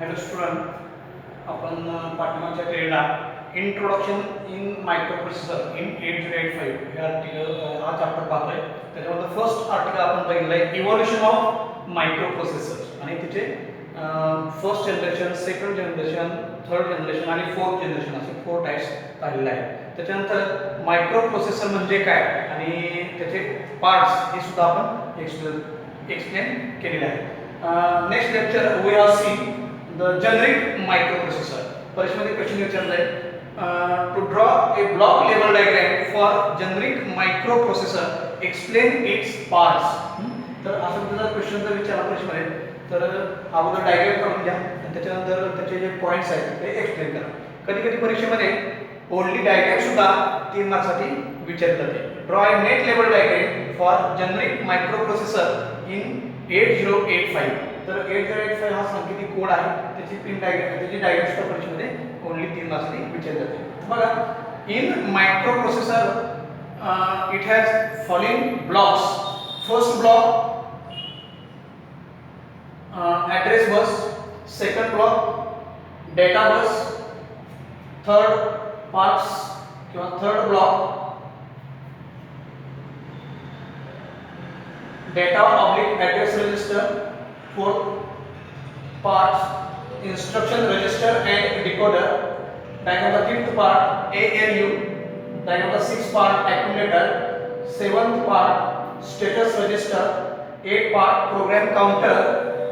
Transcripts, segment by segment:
Hello student, आपण पाठीमागच्या पिरियडला introduction in microprocessor in 8085 हे आर्टिकल हा चॅप्टर पाहतोय. त्याच्यामध्ये फर्स्ट आर्टिकल आपण बघितलं आहे इव्होल्युशन ऑफ मायक्रोप्रोसेसर आणि तिचे first generation, second generation, third generation आणि फोर्थ जनरेशन असे 4 टाइप्स पाहिलेले आहेत. त्याच्यानंतर मायक्रोप्रोसेसर म्हणजे काय आणि त्याचे पार्ट्स हे सुद्धा आपण एक्सप्लेन केलेले आहे. Next lecture we are see the generic microprocessor. परीक्षेमध्ये क्वेश्चन विचारलाय to draw a block level diagram for generic microprocessor explain its parts. तर असं जर क्वेश्चन जर विचारला परीक्षेमध्ये तर अगोदर डायग्राम करून घ्या आणि त्याच्यानंतर त्याचे जे पॉईंट्स आहेत ते एक्सप्लेन करा. कधी कधी परीक्षेमध्ये ओनली डायग्राम सुद्धा 3 मार्क्ससाठी विचारले जाते. Draw a net level diagram for generic microprocessor in 8085. तर 8085 हा सांकेतिक कोड आहे. त्याची पिन डायग्राम, त्याची डायग्राम सुद्धा परीक्षेमध्ये ओनली 3 मार्क्ससाठी विचारले जाते. बघा, in microprocessor it has following blocks. First block address bus, second block data bus, third parts किंवा third block data oblique address register, fourth parts instruction register and decoder, diagram the fifth part ALU, diagram the sixth part accumulator, seventh part status register, 8 part program counter,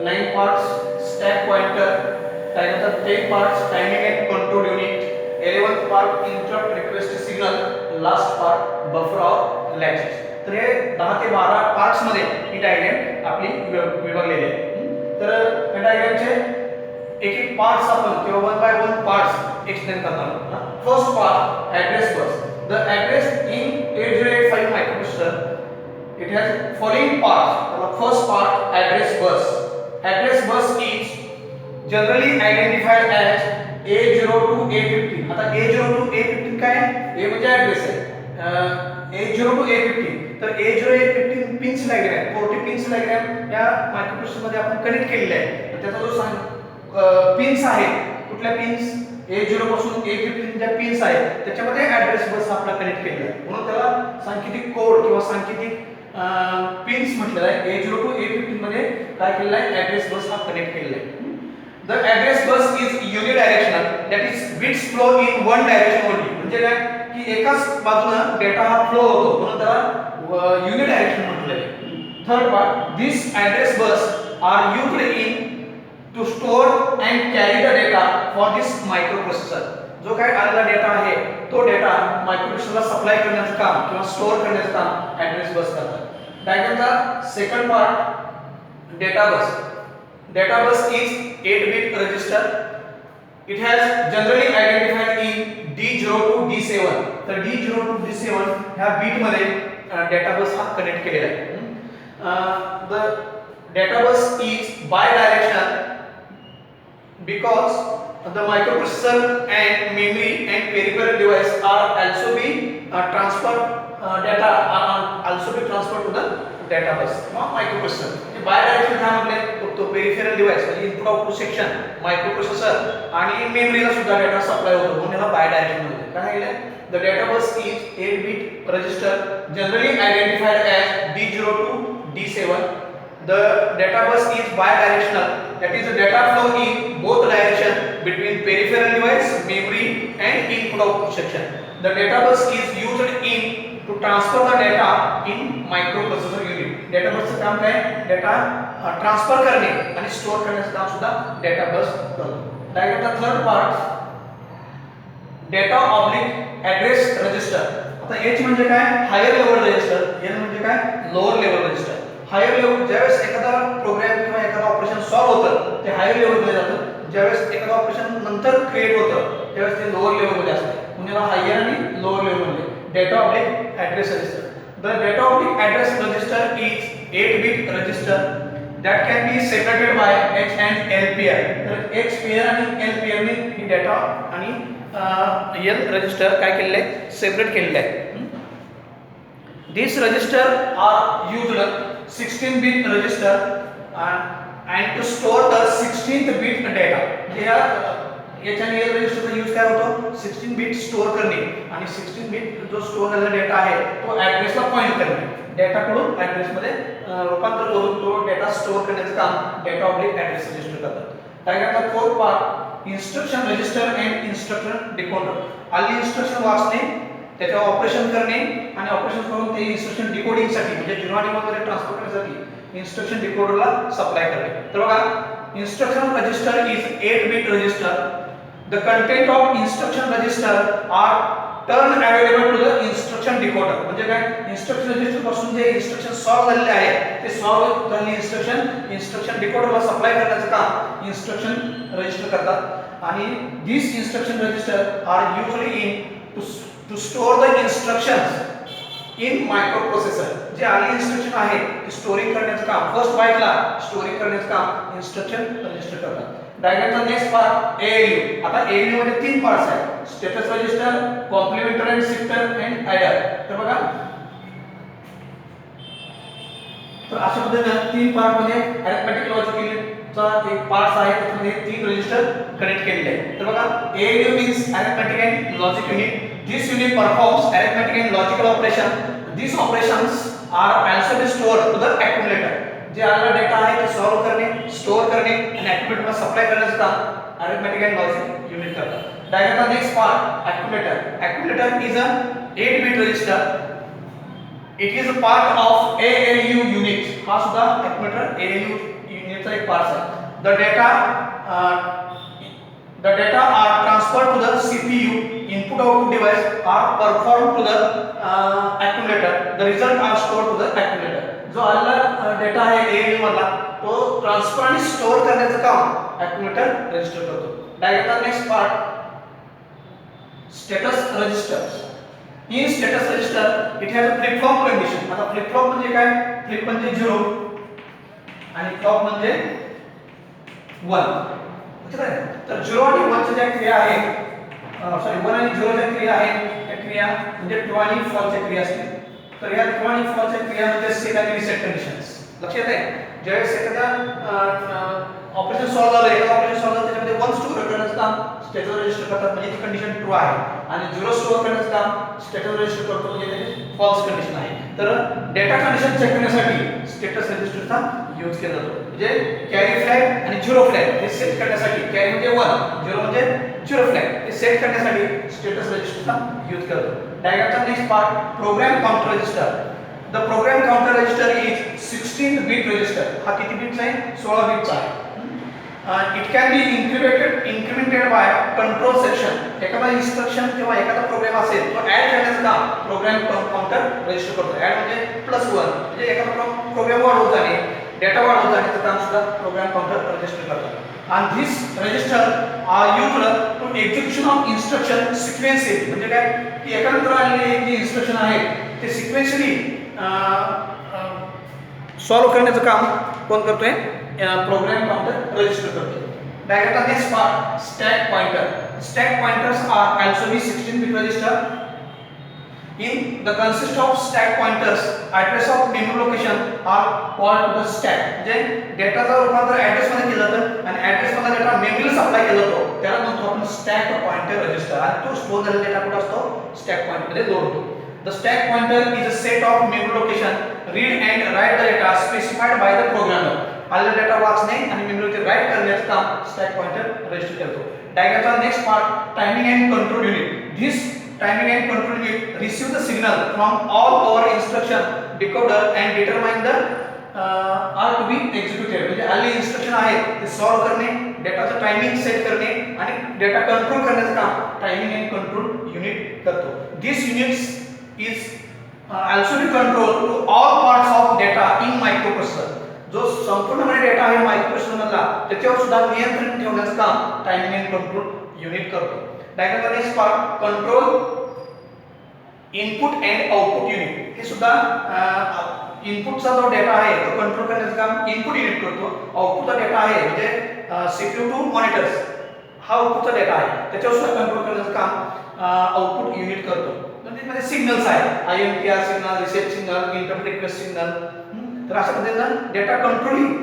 9 parts stack pointer, diagram the 10 parts timing and control unit, 11th part interrupt request signal, last part buffer or latches. तर हे 10 ते 12 parts मध्ये ही diagram आपली विभागलेली आहे. तर या डायग्रामचे एक एक पार्ट्स आपण किंवा 1 बाय 1 पार्ट्स एक्सप्लेन करणार आहोत. First part address bus. The address in 8085 microprocessor it has following parts. First part address bus. Address bus is generally identified as A0 to A15. आता A0 to A15 काय आहे? A म्हणजे address आहे. A0 to A15. तर A0 A15 pins diagram, 40 pins diagram या microprocessor मध्ये आपण connect केलेला आहे. त्याचा जो पिन्स आहेत, कुठल्या पिन्स A0 पासून A15 ज्या पिन्स आहेत त्याच्यामध्ये ॲड्रेस बस आपला कनेक्ट केलेला आहे. म्हणून त्याला सांकेतिक कोड किंवा सांकेतिक पिन्स म्हटलेलं आहे. A0 to A15 मध्ये काय केलेलं आहे? ॲड्रेस बस हा कनेक्ट केलेला आहे. The address bus is unidirectional, that is bits flow in one direction only. म्हणजे काय की एकाच बाजूने डेटा हा फ्लो होतो म्हणून त्याला युनिडायरेक्शन म्हटलेलं आहे. Third part this address bus are used in to store and carry the data for this microprocessor. जो काय आलेला डेटा आहे तो डेटा मायक्रोप्रोसेसरला सप्लाय करण्याचं काम किंवा स्टोअर करण्याचं काम ॲड्रेस बस करतात. डायग्रामचा second part data bus. Data bus is 8 bit register. It has generally identified in D0 to D7. तर D0 to D7 ह्या बीट मध्ये डेटा बस हा कनेक्ट केलेला आहे. The data bus is bidirectional because the microprocessor and memory and peripheral device are also be transferred to the data bus. microprocessor bidirectional काय म्हटले तो peripheral device म्हणजे input output section, microprocessor आणि मेमरीला सुद्धा data supply होतो म्हणून याला bidirectional म्हणतात. काय सांगितलं? The data bus is 8 bit register generally identified as D0 to D7. The data bus is bidirectional, that is the data flow in both direction between peripheral device, memory and input output section. The data bus is used in to transfer the data in microprocessor unit. data bus चं काम काय? Data transfer करणे आणि store करण्याचं काम सुद्धा data bus करतो. डायग्रामचा third part data oblique address register. आता H म्हणजे काय? Higher level register. L म्हणजे काय? Lower level register. Higher level ज्यावेळेस एखादा प्रोग्राम किंवा एखादा ऑपरेशन सॉल्व होतं ते हायर लेवलमध्ये जातं. ज्यावेळेस एखादा ऑपरेशन नंतर क्रिएट होतं त्यावेळेस ते लोअर लेवलमध्ये असतं. म्हणजे याला हायर आणि लोअर लेवलमध्ये data oblique address register. The data oblique address register is 8 bit register that can be separated by H and L pair. तर H pair आणि L pair ने ही डेटा आणि L रजिस्टर काय केलेले आहे? सेपरेट केलेले आहे. These register are used 16 bit register and to store the 16th bit data. या एच आणि एल रजिस्टरचा यूज काय होतो 16 बिट स्टोअर करणे आणि 16 बिट जो स्टोअर झालेला डेटा आहे तो ऍड्रेसला पॉइंट करणे डेटा कडून ऍड्रेस मध्ये रूपांतर करून तो डेटा स्टोअर करण्याचं काम डेटा ऑब्लिक ऍड्रेस रजिस्टर करतात डायग्रामचा fourth part instruction register and instruction decoder आली इन्स्ट्रक्शन वाचणे त्याच्यावर ऑपरेशन करणे आणि ऑपरेशन करून ते इन्स्ट्रक्शन डिकोडिंग साठी म्हणजे 0 आणि 1 मध्ये ट्रान्सफर करण्यासाठी इन्स्ट्रक्शन डिकोडरला सप्लाय करणे तर बघा instruction register is 8 bit register the content of instruction register are turn available to the instruction decoder म्हणजे काय इन्स्ट्रक्शन रजिस्टर पासून जे इन्स्ट्रक्शन सॉल्व झालेले आहे ते सॉल्व झालेले इन्स्ट्रक्शन डिकोडरला सप्लाय करण्याचं काम इन्स्ट्रक्शन रजिस्टर करतात आणि these instruction register are usually in to store the instructions in microprocessor जे आली इन्स्ट्रक्शन आहे ते स्टोरिंग करण्याचं काम फर्स्ट बाइटला स्टोरिंग करण्याचं काम इन्स्ट्रक्शन रजिस्टर करतात डायग्रामचा नेक्स्ट पार्ट ALU आता ALU मध्ये तीन पार्ट्स आहेत status register complementer and shifter and adder तर बघा तर अशा पद्धतीने तीन पार्ट मध्ये अरिथमेटिक लॉजिक युनिटचा एक पार्ट्स आहे त्यामध्ये तीन रजिस्टर कनेक्ट केलेले आहेत तर बघा ALU means arithmetic and logic unit this unit performs arithmetic and logical operation these operations are also stored to the accumulator जे आलेला डेटा आहे ते सॉल्व करणे स्टोअर करणे आणि accumulator ला सप्लाय करण्याचं काम अरिथमेटिक अँड लॉजिक युनिट करतात डायग्रामचा next part accumulator is a 8 bit register it is a part of ALU unit हा सुद्धा accumulator ALU युनिटचा एक पार्ट आहे the data are transferred to the CPU input output device are performed to the accumulator the result are stored to the accumulator जो आलेला data आहे ALU मधला तो ट्रान्सफर आणि स्टोअर करण्याचं काम accumulator रजिस्टर करतो डायग्रामचा next part status register in status register it has a flip flop condition आता फ्लिप फ्लॉप म्हणजे काय फ्लिप म्हणजे 0 आणि फ्लॉप म्हणजे 1 तर 0 आणि 1 च्या ज्या क्रिया आहेत सॉरी 1 आणि 0 च्या क्रिया आहेत त्या क्रिया म्हणजे ट्रू आणि फॉल्स क्रिया असतील तर या ट्रू आणि फॉल्स क्रियामध्ये सेट आणि रिसेट कंडिशन्स लक्षात आहे ज्यावेळेस एखादा ऑपरेशन सॉल्व झालं एखादा ऑपरेशन सॉल्व झालं त्याच्यामध्ये 1 स्टोअर करण्याचं काम स्टेटस रजिस्टर करतात म्हणजे ती कंडिशन ट्रू आहे आणि 0 स्टोअर करण्याचं काम स्टेटस रजिस्टर करतो म्हणजे ते फॉल्स कंडिशन आहे तर डेटा कंडिशन चेक करण्यासाठी स्टेटस रजिस्टरचा यूज केला जातो म्हणजे कॅरी फ्लॅग आणि 0 फ्लॅग हे सेट करण्यासाठी कॅरी म्हणजे 1 0 म्हणजे 0 फ्लॅग हे सेट करण्यासाठी स्टेटस रजिस्टरचा यूज केला जातो डायग्रामचा next part program counter register the program counter register is 16 bit register हा किती बिटचा आहे 16 बिटचा आहे it can be incremented by control section एखादा इन्स्ट्रक्शन किंवा एखादा प्रोग्राम असेल तो ऍड करण्याचं काम प्रोग्राम काउंटर रजिस्टर करतो ऍड म्हणजे +1 म्हणजे एखादा प्रोग्राम वाढवत जाणे डेटा वाढवत जाण्याचं काम सुद्धा प्रोग्राम काउंटर रजिस्टर करतो and this register are used to execution of instruction sequentially म्हणजे काय की एकानंतर आलेले जे इन्स्ट्रक्शन आहेत ते सिक्वेन्शियली सॉल्व करण्याचं काम कोण करतोय प्रोग्राम काउंटर रजिस्टर करतो डायग्रामचा next part stack pointers are also be 16 bit register in the consist of stack pointers address of memory location are called to the stack म्हणजे डेटाचा रूपांतर ऍड्रेस मध्ये केलं जातं आणि ऍड्रेस मधला डेटा मेमरीला सप्लाय केला जातो त्याला म्हणतो आपण स्टॅक पॉइंटर रजिस्टर आणि तो स्टोअर झालेला डेटा कुठे असतो स्टॅक पॉइंटर मध्ये लोड होतो The stack pointer is a set of memory location read and write the data specified by the programmer. आलेला डेटा वाचणे आणि मेमरीमध्ये राईट करण्याचं काम स्टॅक पॉइंटर रजिस्टर करतो. डायग्रामचा next part timing and control unit. This timing and control unit receive the signal from all our instruction decoder and determine the are to be executed. म्हणजे आलेले instruction आहेत ते solve करणे, डेटाचं timing set करणे आणि data control करण्याचं काम timing and control unit करतो. This unit is also to control to all parts of data in microprocessor. जो संपूर्णपणे डेटा आहे मायक्रोप्रोसेसर मधला त्याच्यावर सुद्धा नियंत्रण ठेवण्याचं काम टायमिंग अँड कंट्रोल युनिट करतो. डायग्रामचा next part control input and output unit. हे सुद्धा इनपुटचा जो डेटा आहे तो कंट्रोल करण्याचं काम इनपुट युनिट करतो. आउटपुटचा डेटा आहे म्हणजे CPU टू मॉनिटर्स हा आउटपुटचा डेटा आहे त्याच्यावर सुद्धा कंट्रोल करण्याचं काम आउटपुट युनिट करतो. म्हणजे सिग्नल्स आहेत INTR signal, reset signal, interrupt request signal. तर अशा पद्धतीने डेटा कंट्रोलिंग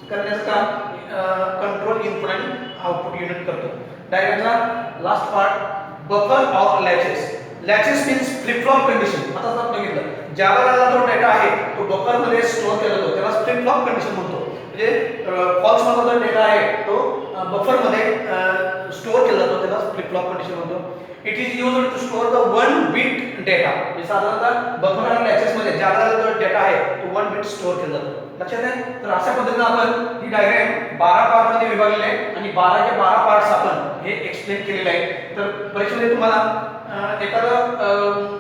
करण्याचं काम कंट्रोल इनपुट आणि आउटपुट युनिट करतो. डायग्रामचा last part buffer or latches. Latches means flip flop condition. आता जर बघितलं ज्या वेळेला जो डेटा आहे तो बफर मध्ये स्टोअर केला जातो त्याला फ्लिप फ्लॉप कंडिशन म्हणतो. म्हणजे फॉल्स मधला जो डेटा आहे तो बफर मध्ये स्टोअर केला जातो त्याला फ्लिप फ्लॉप कंडिशन म्हणतो. It is used to store the 1 bit data. म्हणजे साधारणतः बफर आणि लॅचेस मध्ये ज्या वेळेला जो डेटा आहे तो 1 बिट स्टोअर केला जातो. लक्षात आहे. तर अशा पद्धतीने आपण ही डायग्राम 12 पार्ट मध्ये विभागलेली आहे आणि 12 चे 12 पार्ट्स आपण हे एक्सप्लेन केलेले आहे. तर परीक्षेमध्ये तुम्हाला एखादं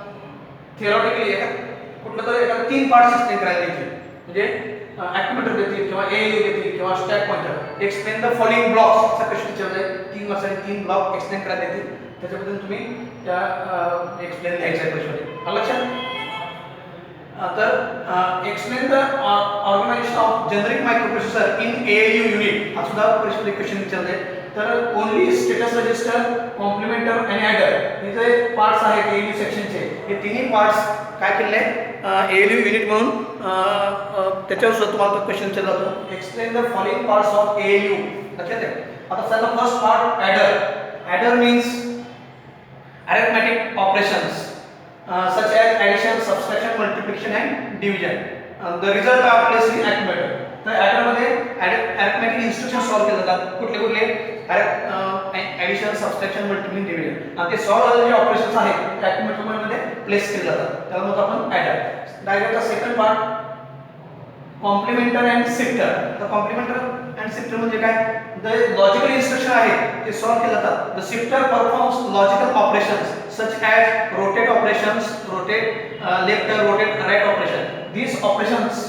थिअरॉटिकली कुठलं तर एखादं 3 पार्ट्स एक्सप्लेन करायला देतील. म्हणजे ॲक्युम्युलेटर देतील किंवा एएलयू देतील किंवा stack pointer. Explain the following blocks असा क्वेश्चन विचारलाय. 3 मार्क्सचे 3 ब्लॉक एक्सप्लेन करायला देतील. त्याच्याबद्दल तुम्ही त्या एक्सप्लेन द्यायचं आहे परीक्षेमध्ये. लक्षात. तर explain the organization of generic microprocessor in ALU unit हा सुद्धा परीक्षेमध्ये क्वेश्चन विचारलाय. तर ओनली स्टेटस रजिस्टर, कॉम्प्लिमेंटर आणि ॲडर हे जे पार्ट्स आहेत एएलयू सेक्शनचे हे तिन्ही पार्ट्स काय केलेले आहेत एएलयू युनिट म्हणून त्याच्यावर सुद्धा तुम्हाला क्वेश्चन विचारला जातो. Explain the following parts of ALU. लक्षात आहे. आता त्याचा first part adder. Adder means arithmetic operations such as addition, subtraction, multiplication and division. The result are placed in accumulator. तर ॲडर मध्ये arithmetic instruction सॉल्व केले जातात. कुठले ॲडिशन, सबट्रॅक्शन, मल्टिप्लिकेशन, डिव्हिजन आणि ते सॉल्व झालेले ऑपरेशन्स आहेत ते accumulator मध्ये प्लेस केले जातात. त्याला म्हणतो आपण ॲडर. डायग्रामचा second part complementer and shifter. तर कॉम्प्लिमेंटर अँड शिफ्टर म्हणजे काय? द लॉजिकल इन्स्ट्रक्शन आहेत ते सॉल्व केले जातात. The shifter performs logical operations such as rotate operations, rotate left, rotate right operation. These operations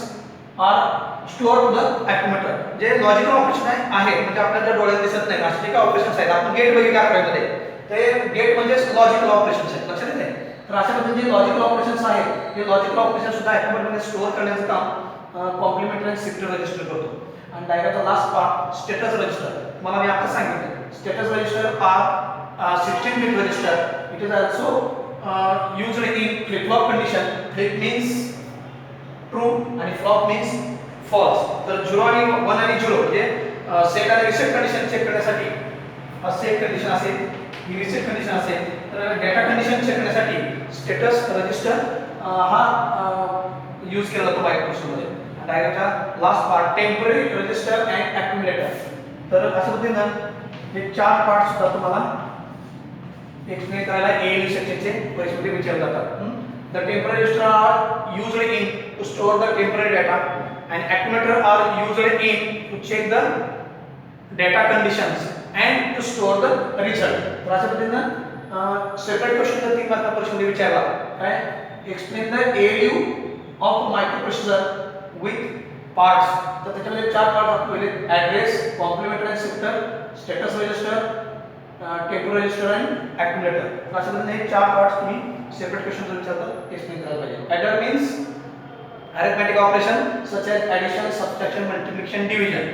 are stored to the accumulator. जे logical operation आहे म्हणजे आपल्याला डोळ्यात दिसत नाही असे जे काही ऑपरेशन्स आहेत. आपण गेट बघितले आकड्यामध्ये ते गेट म्हणजे लॉजिकल ऑपरेशन्स आहेत. लक्षात येते. तर अशा पद्धतीने जे लॉजिकल ऑपरेशन्स आहेत ते लॉजिकल ऑपरेशन सुद्धा ॲक्युम्युलेटरमध्ये स्टोअर करण्याचं काम कॉम्प्लिमेंटर आणि शिफ्टर रजिस्टर करतो. आणि डायग्रामचा लास्ट पार्ट स्टेटस रजिस्टर. मला मी आता सांगितलं status register are 16 bit register. It is also used in flip flop condition. Flip means true आणि flop means false. तर 0 आणि 1 आणि 0 म्हणजे सेट आणि रिसेट कंडिशन चेक करण्यासाठी सेट कंडिशन असेल, ही रिसेट कंडिशन असेल. तर डेटा कंडिशन चेक करण्यासाठी स्टेटस रजिस्टर हा यूज केला जातो मायक्रोप्रोसेसरमध्ये. डायग्रामचा last part temporary register and accumulator. तर अशा पद्धतीने हे 4 पार्ट सुद्धा तुम्हाला एक्सप्लेन करायला एएलयू सेक्शनचे परीक्षेमध्ये विचारले जातात. The temporary register are used in to store the temporary data and accumulator are used in to check the data conditions and to store the result. तर अशा पद्धतीने सेपरेट क्वेश्चन जर 3 मार्क परीक्षेमध्ये विचारला काय explain the ALU of microprocessor with parts. तर त्याच्यामध्ये 4 part आहेत. पहिले address, complementer and shifter, status register, temporary register and accumulator. तर अशा पद्धतीने हे 4 पार्ट्स तुम्ही सेपरेट क्वेश्चन जर विचारतात एक्सप्लेन करायला पाहिजे. Adder means arithmetic operation such as addition, subtraction, multiplication, division.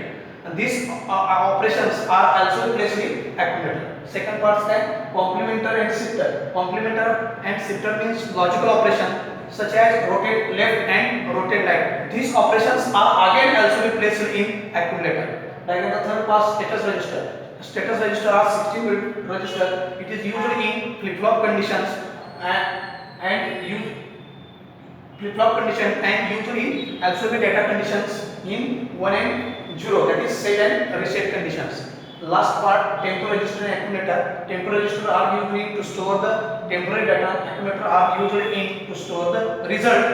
And these operations are also placed in accumulator. Second part is that complementer and shifter. Complementer and shifter means logical operation such as rotate left and rotate right. These operations are again also placed in accumulator. Like the third part, status register. Status register are 16-bit register. It is used in flip-flop conditions and used flip-flop condition and usually also be data conditions in 1 and 0, that is set and reset conditions. Last part temporary register and accumulator. Temporary register are used to store the temporary data. Accumulator are used in to store the result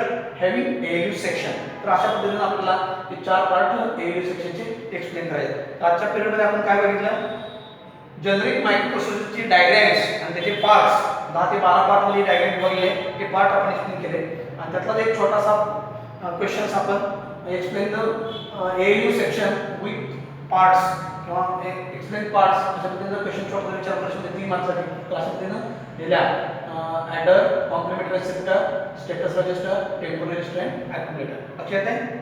having ALU section. तर अशा पद्धतीने आपल्याला हे 4 part ALU सेक्शनचे explain करायचे. तर आजच्या period मध्ये आपण काय बघितलं जेनेरिक मायक्रोप्रोसेसरची डायग्राम्स आणि त्याचे पार्ट्स 10 ते 12 पार्ट मध्ये डायग्राम विभागले ते पार्ट आपण एक्सप्लेन केले. आणि त्यातला एक छोटासा क्वेश्चन्स आपण explain the ALU section with parts किंवा एक्सप्लेन पार्ट्स अशा पद्धतीने क्वेश्चन छोटा विचार प्रश्न 3 मार्क्ससाठी अशा पद्धतीने दिल्या. Adder, complementary shifter, status register, temporary register and accumulator. लक्षात आहे.